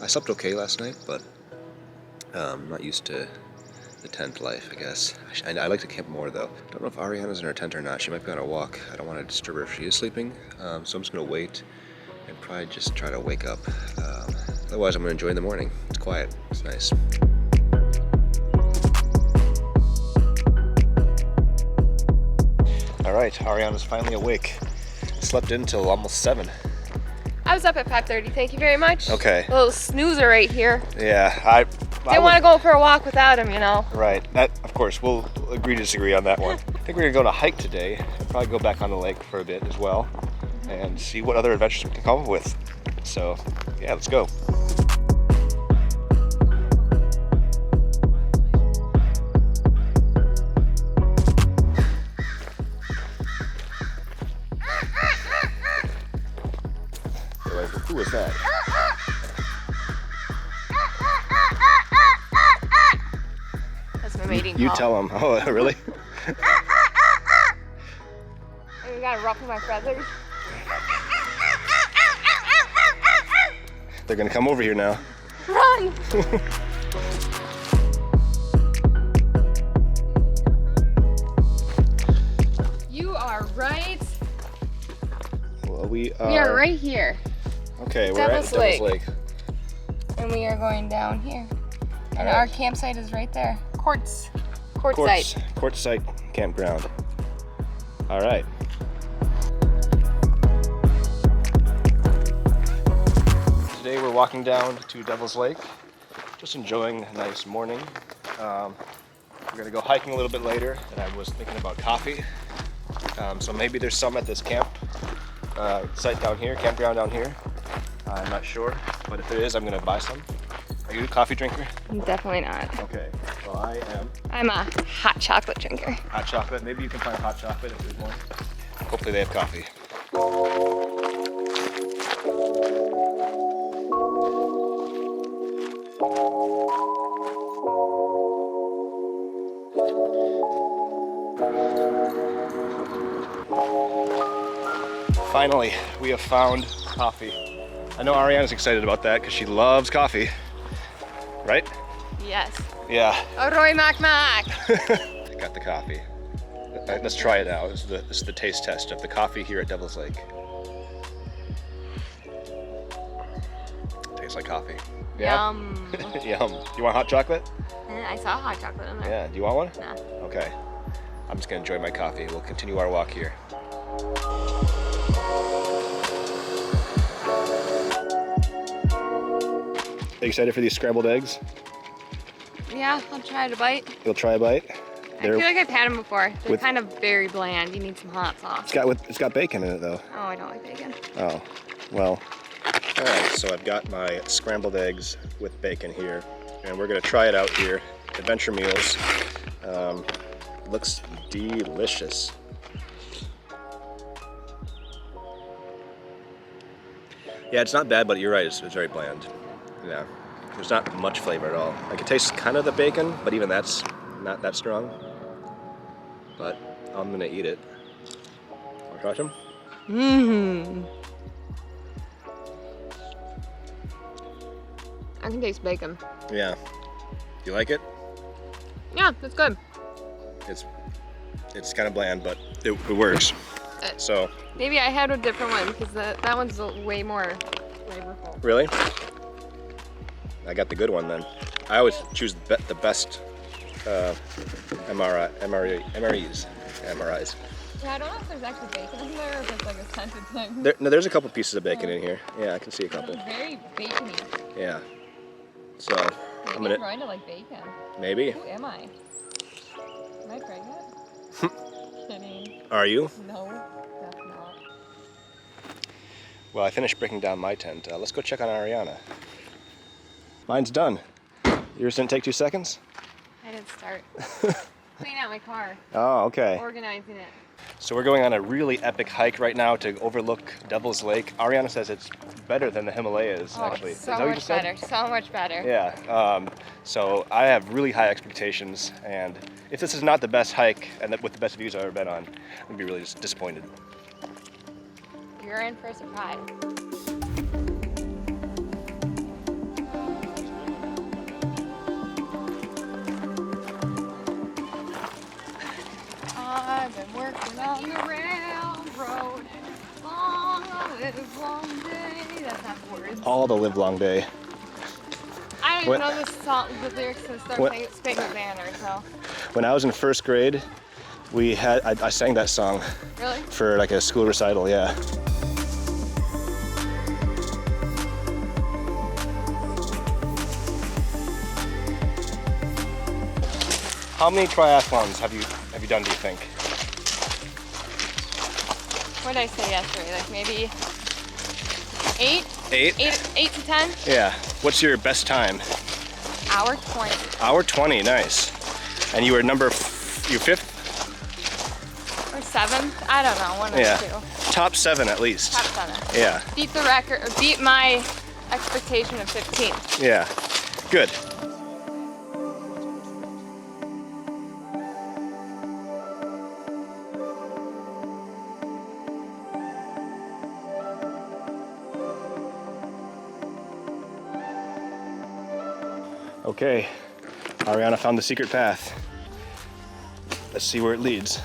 I slept okay last night, but I'm not used to the tent life, I guess. I like to camp more, though. Don't know if Ariana's in her tent or not. She might be on a walk. I don't want to disturb her if she is sleeping, so I'm just going to wait and probably just try to wake up. Otherwise, I'm going to enjoy the morning. It's quiet. It's nice. All right, Ariana's finally awake. Slept in till almost 7. I was up at 5:30, thank you very much. Okay. A little snoozer right here. Yeah, I Didn't want to go for a walk without him, you know. Right, that, of course, we'll agree to disagree on that one. I think we're gonna go on a hike today. Probably go back on the lake for a bit as well and see what other adventures we can come up with. So, yeah, let's go. Who was that? That's my mating You call. tell him. Oh, really? You gotta ruffle my feathers. They're gonna come over here now. Run! You are right. Well, we We are right here. Okay, we're Devil's at Devil's Lake. And we are going down here. And Alright. our campsite is right there. Quartzsite. Quartzsite campground. All right. Today we're walking down to Devil's Lake, just enjoying a nice morning. We're gonna go hiking a little bit later, and I was thinking about coffee. So maybe there's some at this site down here, campground down here. I'm not sure, but if there is, I'm gonna buy some. Are you a coffee drinker? Definitely not. Okay, well I am. I'm a hot chocolate drinker. Hot chocolate, maybe you can find hot chocolate if there's one. Hopefully they have coffee. Finally, we have found coffee. I know Ariana's excited about that because she loves coffee, right? Yes. Yeah. Roy Mac Mac. Got the coffee. Let's try it out. This is the taste test of the coffee here at Devil's Lake. Tastes like coffee. Yeah? Yum. Yum. You want hot chocolate? I saw hot chocolate in there. Yeah. Do you want one? Nah. Okay. I'm just gonna enjoy my coffee. We'll continue our walk here. Are you excited for these scrambled eggs? Yeah, I'll try to bite. You'll try a bite? I feel like I've had them before. They're With- kind of very bland. You need some hot sauce. It's got bacon in it though. Oh, I don't like bacon. Oh, well. All right, so I've got my scrambled eggs with bacon here, and we're gonna try it out here. Adventure Meals. Looks delicious. Yeah, it's not bad, but you're right, it's very bland. Yeah, there's not much flavor at all. I can taste kind of the bacon, but even that's not that strong. But I'm gonna eat it. Wanna try some? Mmm. I can taste bacon. Yeah. Do you like it? Yeah, that's good. It's kind of bland, but it works. So. Maybe I had a different one because that one's way more flavorful. Really? I got the good one then. I always choose the best MREs. Yeah, I don't know if there's actually bacon in there or if it's like a scented thing. There's a couple pieces of bacon in here. Yeah, I can see a couple. It's very bacony. Yeah. So I'm Maybe gonna. growing to like bacon. Maybe. Who am I? Am I pregnant? Kidding. Are you? No, that's not. Well, I finished breaking down my tent. Let's go check on Ariana. Mine's done. Yours didn't take 2 seconds? I didn't start. Cleaning out my car. Oh, okay. Organizing it. So we're going on a really epic hike right now to overlook Devil's Lake. Ariana says it's better than the Himalayas, Oh, actually. it's Is so that what you much just said? better. So much better. Yeah. So I have really high expectations, and if this is not the best hike and with the best views I've ever been on, I'm gonna be really disappointed. You're in for a surprise. all the live long day. I don't What? even know the lyrics to the Star What? Spangled Banner, so. When I was in first grade, I sang that song Really? for like a school recital, yeah. How many triathlons have you done, do you think? What did I say yesterday? Like maybe 8? 8? 8 to 10? Yeah. What's your best time? Hour 20. Hour 20, nice. And you were you 5th? Or 7th? I don't know, one or Yeah. two. Top 7 at least. Top 7. Yeah. Beat the record, or beat my expectation of 15. Yeah. Good. Okay, Ariana found the secret path. Let's see where it leads.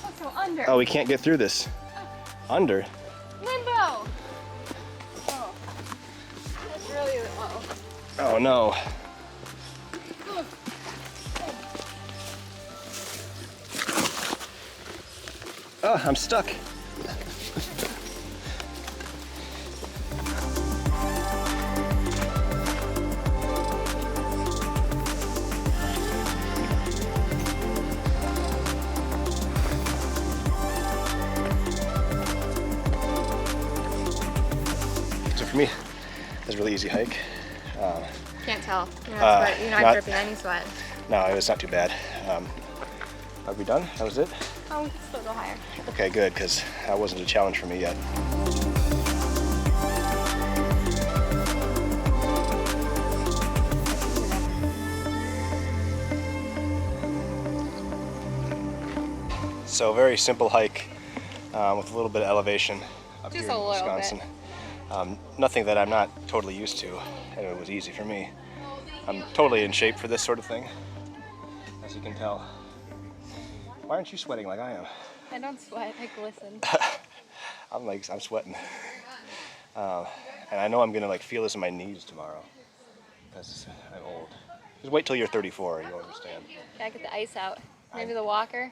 Also under. Oh, we can't get through this. Under? Limbo! Oh. That's really low. Oh no. Oh, I'm stuck. So for me, it was a really easy hike. Can't tell. You're not, you're not dripping any sweat. No, it was not too bad. Are we done? That was it? Oh, we can still go higher. Okay, good, because that wasn't a challenge for me yet. So very simple hike with a little bit of elevation up Just here in a little Wisconsin. Nothing that I'm not totally used to, and it was easy for me. I'm totally in shape for this sort of thing, as you can tell. Why aren't you sweating like I am? I don't sweat, I glisten. I'm sweating. And I know I'm gonna like feel this in my knees tomorrow, because I'm old. Just wait till you're 34, you'll understand. Gotta get the ice out. Maybe the walker.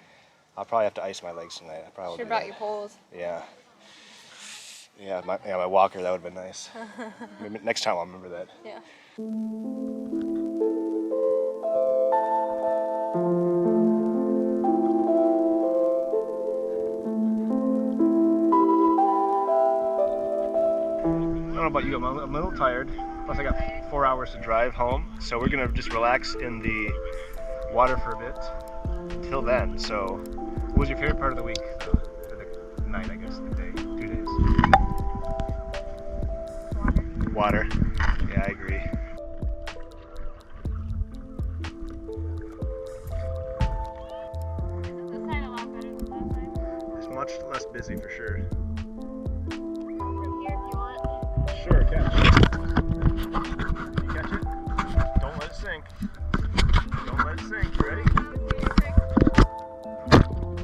I'll probably have to ice my legs tonight. I probably Should've do brought that. your poles. Yeah. Yeah, my walker, that would have been nice. Maybe next time I'll remember that. Yeah. I don't know about you, I'm a little tired. Plus I got 4 hours to drive home. So we're gonna just relax in the water for a bit until then. So what was your favorite part of the week? Or the night, I guess, the day, 2 days. Water. Yeah, I agree. This side a lot better than that side. It's much less busy for sure. From here if you want. Sure, catch. You catch it? Don't let it sink. Don't let it sink. You ready?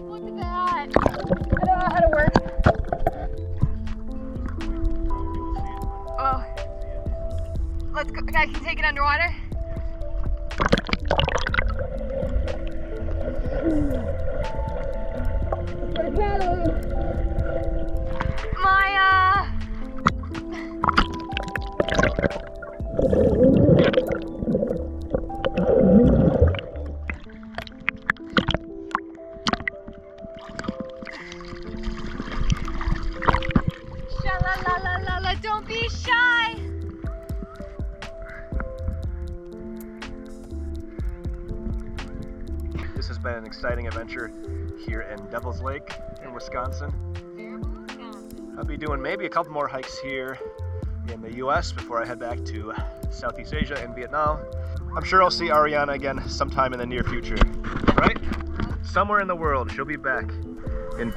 Look at that! I don't know how to work. Oh. Let's go. I can take it underwater. Sha-la-la-la-la-la, don't be shy! This has been an exciting adventure here in Devil's Lake in Wisconsin. I'll be doing maybe a couple more hikes here in the US before I head back to Southeast Asia and Vietnam. I'm sure I'll see Ariana again sometime in the near future, right? Somewhere in the world, she'll be back in.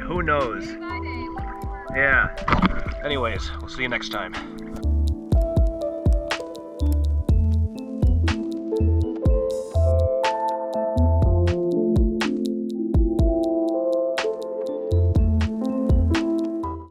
Who knows? Yeah. Anyways, we'll see you next time.